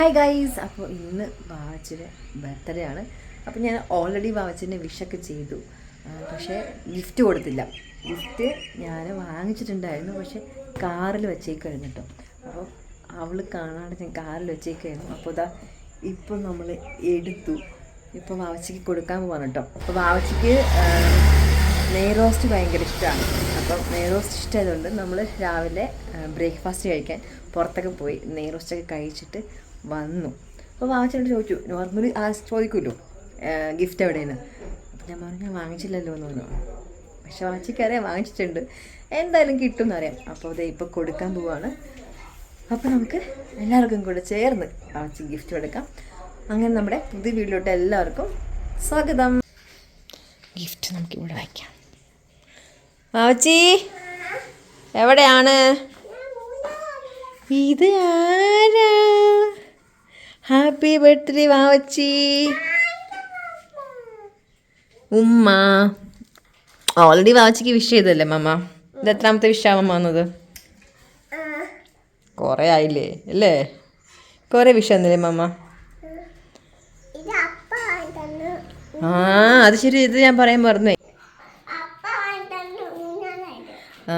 Hi guys. അപ്പോൾ ഇന്ന് വാവച്ചിൻ്റെ birthday ആണ്. അപ്പോൾ ഞാൻ ഓൾറെഡി വാവച്ചിൻ്റെ വിഷൊക്കെ ചെയ്തു, പക്ഷേ ഗിഫ്റ്റ് കൊടുത്തില്ല. ഗിഫ്റ്റ് ഞാൻ വാങ്ങിച്ചിട്ടുണ്ടായിരുന്നു, പക്ഷേ കാറിൽ വെച്ചേക്കായിരുന്നു കേട്ടോ. അപ്പോൾ അവൾ കാണാണ്ട് ഞാൻ കാറിൽ വെച്ചേക്കായിരുന്നു. അപ്പോൾ ഇതാ ഇപ്പോൾ നമ്മൾ എടുത്തു. ഇപ്പോൾ വാവച്ചിക്ക് കൊടുക്കാൻ പോവാണ് കേട്ടോ. അപ്പോൾ വാവച്ചിക്ക് നെയ് റോസ്റ്റ് ഭയങ്കര ഇഷ്ടമാണ്. അപ്പം നെയ് റോസ്റ്റ് ഇഷ്ടമായതുകൊണ്ട് നമ്മൾ രാവിലെ ബ്രേക്ക്ഫാസ്റ്റ് കഴിക്കാൻ പുറത്തൊക്കെ പോയി നെയ് റോസ്റ്റൊക്കെ കഴിച്ചിട്ട് വന്നു. അപ്പോൾ വാവച്ചോട് ചോദിച്ചു, നോർമലി ചോദിക്കുമല്ലോ ഗിഫ്റ്റ് എവിടെയെന്ന്. അപ്പം ഞാൻ പറഞ്ഞു ഞാൻ വാങ്ങിച്ചില്ലല്ലോ എന്ന് പറഞ്ഞു. പക്ഷെ വാവച്ചിക്കറിയാം വാങ്ങിച്ചിട്ടുണ്ട്, എന്തായാലും കിട്ടും എന്നറിയാം. അപ്പോൾ അത് ഇപ്പോൾ കൊടുക്കാൻ പോവാണ്. അപ്പോൾ നമുക്ക് എല്ലാവർക്കും കൂടെ ചേർന്ന് വാവച്ചി ഗിഫ്റ്റ് കൊടുക്കാം. അങ്ങനെ നമ്മുടെ പുതിയ വീട്ടിലോട്ട് എല്ലാവർക്കും സ്വാഗതം. ഗിഫ്റ്റ് നമുക്കിവിടെ വയ്ക്കാം. വാവച്ചി എവിടെയാണ്? ഇത് ആരാ? ഹാപ്പി ബർത്ത്ഡേ വാവച്ചി. ഉമ്മ ഓൾറെഡി വാവച്ചിക്ക് വിഷ് ചെയ്തല്ലേ മമ്മ? ഇത് എത്രാമത്തെ വിഷാ മമ്മ വന്നത്? കുറേ ആയില്ലേ അല്ലേ? കുറേ വിഷ തന്നില്ലേ മമ്മ? ആ അത് ശരി, ഇത് ഞാൻ പറയാൻ മറന്നു. ആ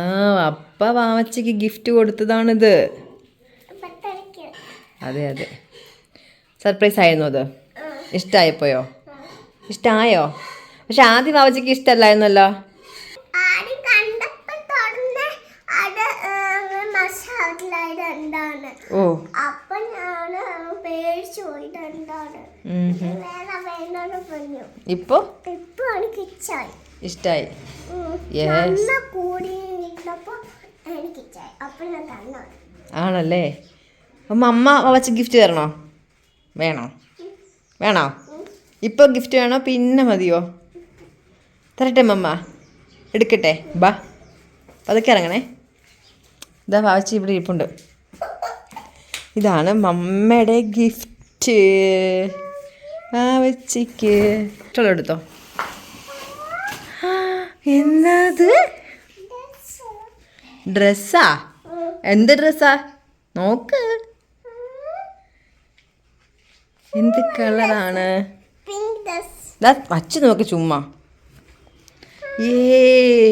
അപ്പ വാവച്ചിക്ക് ഗിഫ്റ്റ് കൊടുത്തതാണിത്. അതെ അതെ, സർപ്രൈസ് ആയിരുന്നു അത്. ഇഷ്ടമായിപ്പോയോ? ഇഷ്ടമായോ? പക്ഷെ ആദ്യം വാവച്ചിക്ക് ഇഷ്ടമല്ലായിരുന്നല്ലോ. ഓ ഇപ്പൊ ഇഷ്ടായി. ആണല്ലേ? അപ്പം അമ്മ വാവച്ച് ഗിഫ്റ്റ് തരണോ? വേണോ? വേണോ? ഇപ്പോൾ ഗിഫ്റ്റ് വേണോ പിന്നെ മതിയോ? തരട്ടെ മമ്മ? എടുക്കട്ടെ? ബാ പതുക്കെ ഇറങ്ങണേ. ഇതാ വാവച്ചി ഇവിടെ ഇരിപ്പുണ്ട്. ഇതാണ് മമ്മയുടെ ഗിഫ്റ്റ് വാവച്ചിക്ക്. ഇഷ്ടമുള്ള എടുത്തോ. എന്നത് ഡ്രസ്സാ? എന്ത് ഡ്രസ്സാ? നോക്ക് എന്ത് കളറാണ്. വച്ച് നോക്ക് ചുമ്മാ.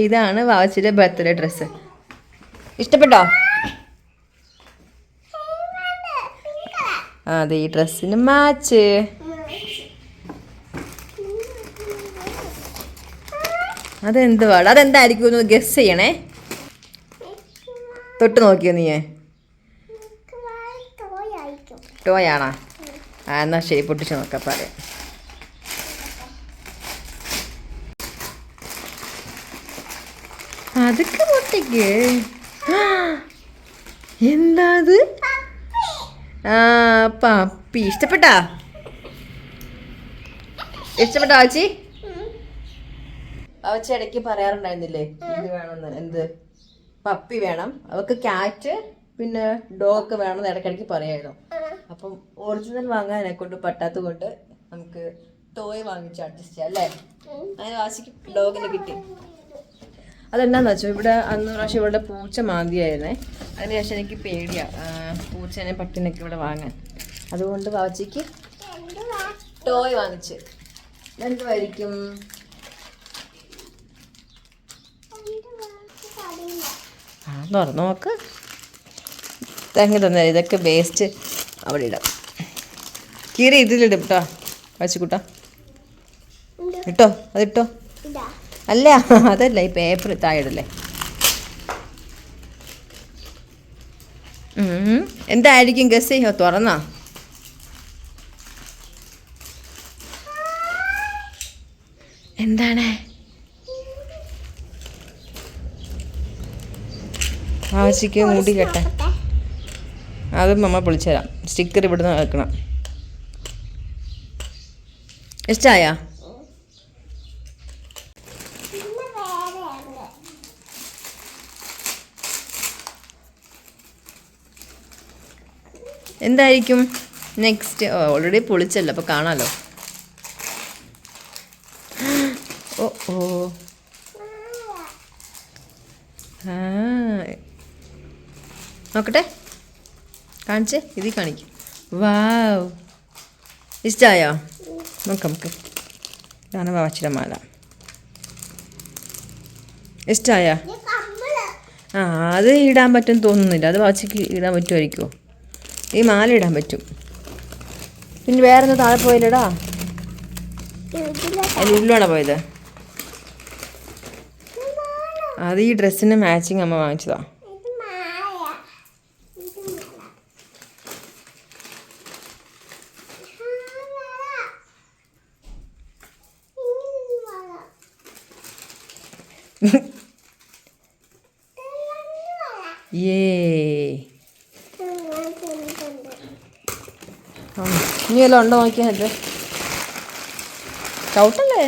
ഇതാണ് വാവച്ചിയുടെ ബർത്ത്ഡേ ഡ്രസ്സ്. ഇഷ്ടപ്പെട്ടോ? അതെ, ഈ ഡ്രസ്സിന് മാച്ച്. അതെന്തുവാടാ? അതെന്തായിരിക്കും ഒന്ന് ഗസ് ചെയ്യണേ. തൊട്ട് നോക്കിയോ നീ? ടോയാണോ? ആ എന്നാ ശരി, പൊട്ടിച്ച് നോക്കാം. പറയാം. അതൊക്കെ പൊട്ടിക്ക്. എന്താ അത്? ആ പപ്പി. ഇഷ്ടപ്പെട്ടാ? ഇഷ്ടപ്പെട്ടോ ആച്ചി? അവച്ചി ഇടയ്ക്ക് പറയാറുണ്ടായിരുന്നില്ലേ ഇത് വേണമെന്ന്. എന്ത്? പപ്പി വേണം അവൾക്ക്. ക്യാറ്റ് പിന്നെ ഡോഗ് വേണമെന്ന് ഇടയ്ക്കിടയ്ക്ക് പറയായിരുന്നു. അപ്പം ഒറിജിനൽ വാങ്ങാൻ എന്നെ കൊണ്ട് പറ്റാത്തത് കൊണ്ട് നമുക്ക് ടോയ് വാങ്ങിച്ച് അഡ്ജസ്റ്റ് ചെയ്യാം അല്ലേ? അങ്ങനെ വാശിക്ക് ഡോഗിനെ കിട്ടി. അതെന്താന്ന് വെച്ചാൽ ഇവിടെ അന്ന് പ്രാവശ്യം ഇവിടെ പൂച്ച മാന്തിയായിരുന്നേ. അതിനുശേഷം എനിക്ക് പേടിയാണ് പൂച്ചനെ പട്ടിനൊക്കെ ഇവിടെ വാങ്ങാൻ. അതുകൊണ്ട് വാവച്ചിക്ക് ടോയ് വാങ്ങിച്ച്. എന്തുമായിരിക്കും? ആ തുറന്നു നോക്ക്. തങ്ങി തന്നെ ഇതൊക്കെ വേസ്റ്റ് അവിടെ ഇടാം. കീറി ഇതിലിടും കേട്ടോ വച്ചിക്കൂട്ടാ. ഇട്ടോ അതിട്ടോ. അല്ല അതല്ല, ഈ പേപ്പർ താഴെയിടല്ലേ. എന്തായിരിക്കും ഗസ് ചെയ്യോ? തുറന്നാ എന്താണ്? ആവശ്യക്ക് മുടി കെട്ടെ. അതും അമ്മ പൊളിച്ചുതരാം. സ്റ്റിക്കർ ഇവിടുന്ന് വെക്കണം. ഇഷ്ടമായാ? എന്തായിരിക്കും നെക്സ്റ്റ്? ഓൾറെഡി പൊളിച്ചല്ലോ, അപ്പോൾ കാണാമല്ലോ. ഓ ഓ നോക്കട്ടെ, കാണിച്ചേ. ഇതിൽ കാണിക്കും. വാവ്, ഇഷ്ടമായോ? നമുക്ക് ഇതാണ് വാവച്ചിയുടെ മാല. ഇഷ്ടമായോ? ആ, അത് ഇടാൻ പറ്റും തോന്നുന്നില്ല. അത് വാവച്ചിക്ക് ഇടാൻ പറ്റുമായിരിക്കുമോ? ഈ മാല ഇടാൻ പറ്റും. പിന്നെ വേറെ ഒന്ന് താഴെ പോയില്ലടാ. അതിലുള്ളിലാണോ പോയത്? അത് ഈ ഡ്രസ്സിന് മാച്ചിങ് അമ്മ വാങ്ങിച്ചതാ. ഇനി വല്ലതും ഉണ്ടോ നോക്കിയാൽ ചവിട്ടല്ലേ?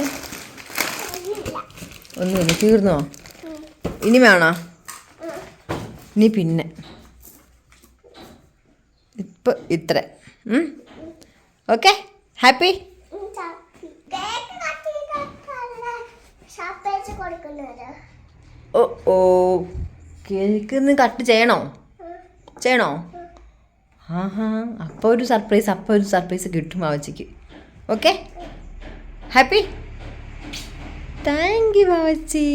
ഒന്നുമില്ല, തീർന്നോ? ഇനി വേണോ? ഇനി പിന്നെ ഇപ്പം ഇത്ര. Okay, happy? ഓ ഓ, കേക്ക് ഒന്ന് കട്ട് ചെയ്യണോ? ആഹാ, അപ്പോൾ ഒരു സർപ്രൈസ് കിട്ടും വാവച്ചിക്ക്. Okay, happy? താങ്ക് യു വാവച്ചി.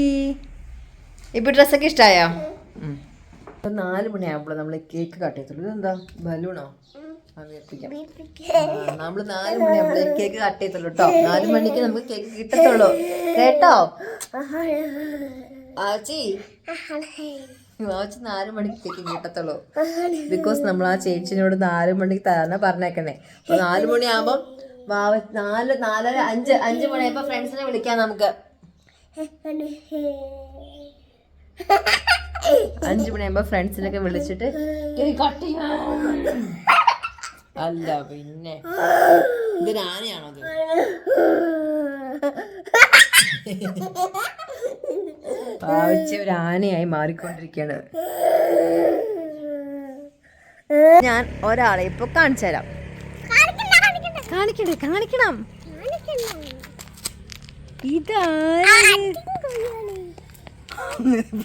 ഇപ്പോൾ ഡ്രസ്സൊക്കെ ഇഷ്ടമായോ? ഇപ്പം 4 മണിയാകുമ്പോൾ നമ്മൾ കേക്ക് കട്ട് ചെയ്തുള്ളൂ. ഇതെന്താ, ബലൂണോ? നമ്മൾ 4 മണിയാകുമ്പോൾ കേക്ക് കട്ട് ചെയ്തുള്ളൂ കേട്ടോ. 4 മണിക്ക് നമുക്ക് കേക്ക് കിട്ടത്തുള്ളൂ കേട്ടോ. വാവച്ചി 4 മണിക്ക് കേക്ക് കിട്ടത്തുള്ളൂ. ബിക്കോസ് നമ്മൾ ആ ചേച്ചിനോട് 4 മണിക്ക് തരാനാ പറഞ്ഞേക്കണേ. അപ്പോൾ 4 മണിയാകുമ്പം 4, 4:30, 5 മണിയായപ്പോൾ ഫ്രണ്ട്സിനെ വിളിക്കാം നമുക്ക്. 5 മണിയാകുമ്പോൾ ഫ്രണ്ട്സിനൊക്കെ വിളിച്ചിട്ട് കട്ട് ചെയ്യാം. അല്ല പിന്നെ ഇതൊരു ആനയാണോ? അത് പാവച്ച ഒരു ആനയായി മാറിക്കൊണ്ടിരിക്കുകയാണ്. ഞാൻ ഒരാളെ ഇപ്പൊ കാണിച്ചു തരാം. കാണിക്കണം. ഇതാ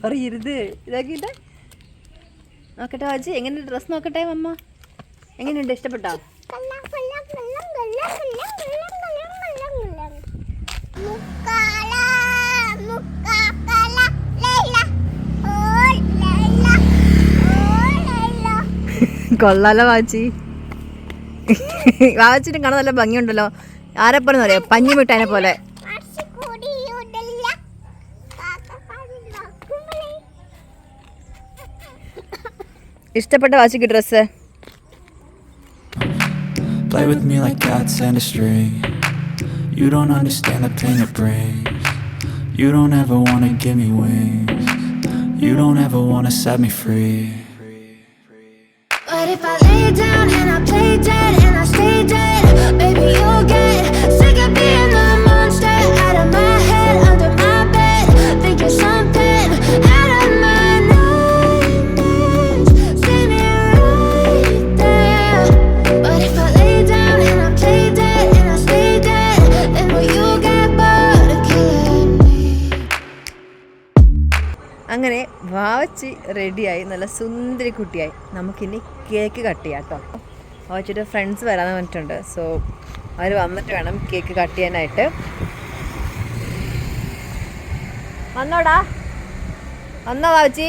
പറയരുത്. ഇതാക്കിട്ട് നോക്കട്ടെ വാച്ചി, എങ്ങനെ ഡ്രസ് നോക്കട്ടെ അമ്മ. എങ്ങനെയുണ്ട്, ഇഷ്ടപ്പെട്ടോ? കൊള്ളാലോ വാച്ചി. വാച്ചിന് കാണാൻ നല്ല ഭംഗിയുണ്ടല്ലോ. ആരെപ്പോലെന്ന് പറയാ, പഞ്ഞി മിഠായിനെ പോലെ. ഇഷ്ടപ്പെട്ട വാച്ചിക്ക് dress? Play with me like cats and a string. You don't understand the pain it brings. You don't ever wanna give me wings. You don't ever wanna set me free. But if I lay down and I play dead and I stay dead, baby you'll get sick of being the monster out of my head, under my bed, thinking something out of my nightmares. See me right there. But if I lay down and I play dead and I stay dead, then will you get bored of killing me? അങ്ങനെ വാവച്ചി റെഡിയായി, നല്ല സുന്ദരി കുട്ടിയായി. നമുക്കിനി cake cut ചെയ്യാം കേട്ടോ. വാവച്ചിയുടെ friends വരാമെന്ന് പറഞ്ഞിട്ടുണ്ട്. So അവർ വന്നിട്ട് വേണം കേക്ക് കട്ട് ചെയ്യാനായിട്ട്. വന്നോ വാവച്ചി?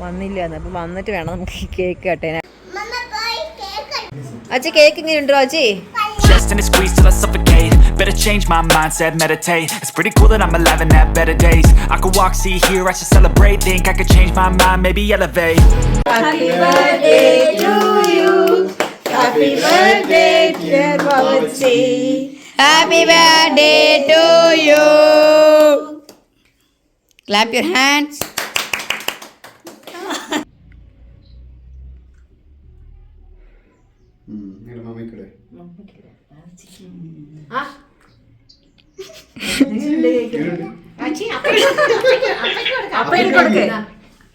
വന്നില്ലാന്ന്. അപ്പം വന്നിട്ട് വേണം നമുക്ക് കേക്ക് കട്ട് ചെയ്യാൻ. വാച്ചി cake ഇങ്ങനെയുണ്ടോ വാച്ചി? Chest and it squeeze till I suffocate. Better change my mindset, meditate. It's pretty cool that I'm alive and have better days. I could walk, see, hear, I should celebrate. Think I could change my mind, maybe elevate. Happy birthday to you. Happy birthday dear Vavatsi. Happy birthday to you. Clap your hands.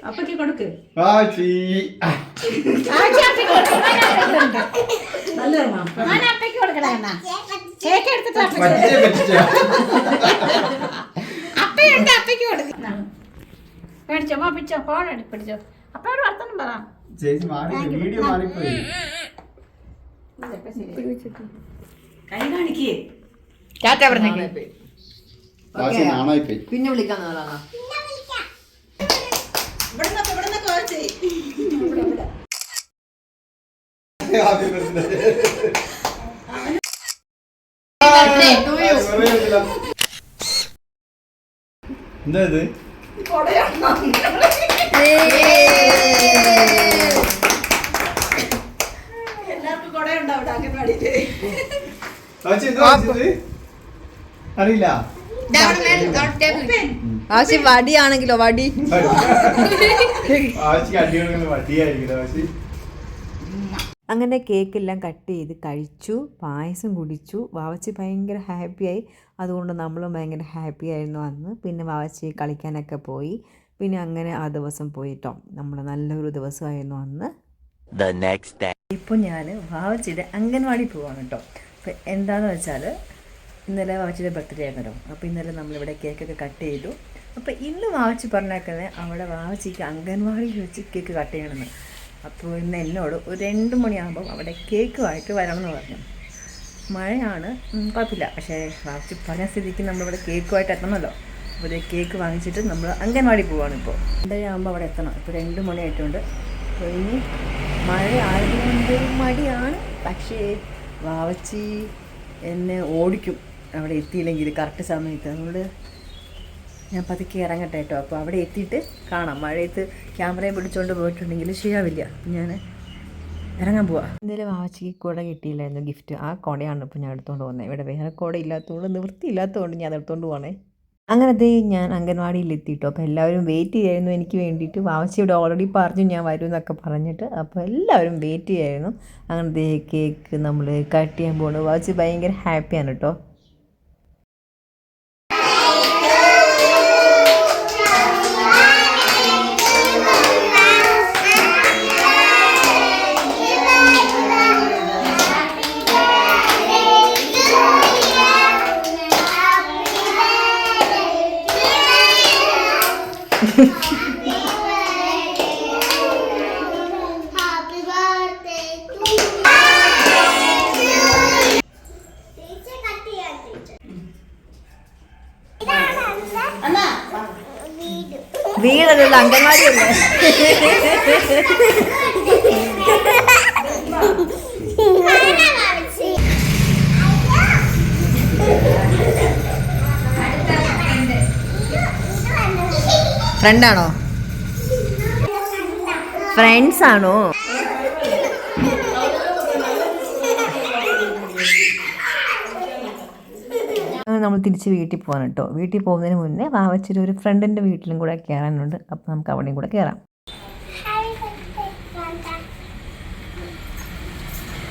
അപ്പയ്ക്ക് കൊടുക്ക്. Cake എടുത്തിട്ട് അപ്പയുണ്ട്, അപ്പയ്ക്ക് കൊടുക്ക്. മേടിച്ചോ പിടിച്ചോ, phone പിടിച്ചോ. അപ്പയോട് വർത്തമാനം പറ. കൈ കാണിക്കേ. ടാറ്റ പറഞ്ഞേക്ക്. വാശി നാണായിപ്പോയി. പിന്നെ വിളിക്കാൻ നാളാണ്. ഇവിടുന്നൊക്കെ വാച്ചേ. എന്താ ഇത്? എല്ലാവർക്കും കൊട ഉണ്ടാവും അംഗൻവാടിയില്. വാശി എന്താ വാശിയത്? അറിയില്ല. ആശി വടിയാണെങ്കിലോ വടി. വാശിക്ക് അടി കൊടുക്കുന്ന വടിയായിരിക്കും വാശി. അങ്ങനെ കേക്കെല്ലാം കട്ട് ചെയ്ത് കഴിച്ചു, പായസം കുടിച്ചു. വാവച്ചി ഭയങ്കര ഹാപ്പിയായി. അതുകൊണ്ട് നമ്മളും ഭയങ്കര ഹാപ്പി ആയിരുന്നു അന്ന്. പിന്നെ വാവച്ചി കളിക്കാനൊക്കെ പോയി. പിന്നെ അങ്ങനെ ആ ദിവസം പോയിട്ടോ. നമ്മൾ നല്ലൊരു ദിവസമായിരുന്നു അന്ന്. ഇപ്പോൾ ഞാൻ വാവച്ചിയുടെ അംഗൻവാടി പോവാണ് കേട്ടോ. അപ്പോൾ എന്താണെന്ന് വെച്ചാൽ ഇന്നലെ വാവച്ചിയുടെ ബർത്ത്ഡേ ആയിരുന്നല്ലോ. അപ്പോൾ ഇന്നലെ നമ്മളിവിടെ കേക്കൊക്കെ കട്ട് ചെയ്തു. അപ്പോൾ ഇന്ന് വാവച്ചി പറഞ്ഞേക്കുന്നത് അവിടെ വാവച്ചിക്ക് അംഗൻവാടിയിൽ വെച്ച് കേക്ക് കട്ട് ചെയ്യണമെന്ന്. അപ്പോൾ ഇന്ന് എന്നോട് ഒരു 2 മണിയാകുമ്പം അവിടെ കേക്കുമായിട്ട് വരണമെന്ന് പറഞ്ഞു. മഴയാണ്, കുഴപ്പമില്ല. പക്ഷേ വാവച്ചി പറഞ്ഞ സ്ഥിതിക്ക് നമ്മളിവിടെ കേക്കുമായിട്ട് എത്തണമല്ലോ. അപ്പോൾ ഇതേ കേക്ക് വാങ്ങിച്ചിട്ട് നമ്മൾ അംഗൻവാടി പോവാണ്. ഇപ്പോൾ 2:30 ആകുമ്പോൾ അവിടെ എത്തണം. ഇപ്പോൾ 2 മണിയായിട്ടുണ്ട്. അപ്പോൾ ഇനി മഴ ആയതുകൊണ്ട് മടിയാണ്. പക്ഷേ വാവച്ചി എന്നെ ഓടിക്കും അവിടെ എത്തിയില്ലെങ്കിൽ കറക്റ്റ് സമയത്ത്. അതുകൊണ്ട് ഞാൻ പതുക്കെ ഇറങ്ങട്ടെ കേട്ടോ. അപ്പോൾ അവിടെ എത്തിയിട്ട് കാണാം. മഴയത്ത് ക്യാമറയും പിടിച്ചുകൊണ്ട് പോയിട്ടുണ്ടെങ്കിൽ ശരിയാവില്ല. ഞാൻ ഇറങ്ങാൻ പോവാം. എന്തായാലും വാവച്ചിക്ക് കുട കിട്ടിയില്ലായിരുന്നു ഗിഫ്റ്റ്. ആ കുടയാണ് ഇപ്പോൾ ഞാൻ എടുത്തുകൊണ്ട് പോകുന്നത്. ഇവിടെ വേറെ കുട ഇല്ലാത്തതുകൊണ്ട് നിവൃത്തിയില്ലാത്തതുകൊണ്ട് ഞാൻ എടുത്തുകൊണ്ട് പോകണേ. അങ്ങനെ ഞാൻ അംഗൻവാടിയിൽ എത്തിയിട്ടോ. അപ്പോൾ എല്ലാവരും വെയിറ്റ് ചെയ്യായിരുന്നു എനിക്ക് വേണ്ടിയിട്ട്. വാവച്ചിയോട് ഓൾറെഡി പറഞ്ഞു ഞാൻ വരും എന്നൊക്കെ പറഞ്ഞിട്ട്. അപ്പോൾ എല്ലാവരും വെയിറ്റ് ചെയ്യായിരുന്നു. അങ്ങനെ കേക്ക് നമ്മൾ കട്ട് ചെയ്യാൻ പോകുന്നു. വാവച്ചി ഭയങ്കര ഹാപ്പിയാണ് കേട്ടോ. Happy birthday to you. Teacher cut ചെയ്യാൻ teacher. അണ്ണാ വീടല്ല അംഗൻവാടിയല്ലേ. ഫ്രണ്ടാണോ? ഫ്രണ്ട്സ് ആണോ? നമ്മൾ തിരിച്ച് വീട്ടിൽ പോകാൻ കേട്ടോ. വീട്ടിൽ പോകുന്നതിന് മുന്നേ വാവച്ചിയുടെ ഒരു ഫ്രണ്ടിൻ്റെ വീട്ടിലും കൂടെ കയറാനുണ്ട്. അപ്പോൾ നമുക്ക് അവിടെയും കൂടെ കയറാം.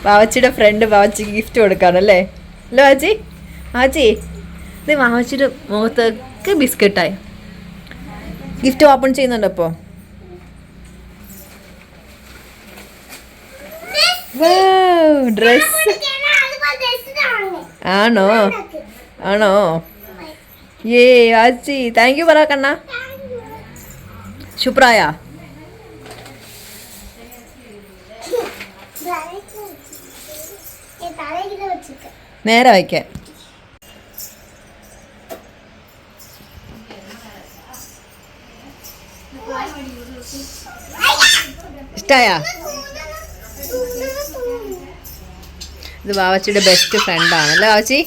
വാവച്ചിയുടെ ഫ്രണ്ട് വാവച്ചിക്ക് ഗിഫ്റ്റ് കൊടുക്കാണല്ലേ. അല്ലേ വാച്ചി? വാച്ചി ഇത് വാവച്ചിയുടെ മുഖത്തൊക്കെ ബിസ്ക്കറ്റായി. ഗിഫ്റ്റ് ഓപ്പൺ ചെയ്യുന്നുണ്ട് അപ്പോൾ. ഡ്രസ് ആണോ? ആണോ? ഏ വാച്ചി താങ്ക് യു പറ കണ്ണ. ശുപ്രായ നേരെ വയ്ക്കാൻ. ഇഷ്ടായ? ഇത് വാവച്ചിയുടെ ബെസ്റ്റ് ഫ്രണ്ടാണ് അല്ലേ വാവച്ചി?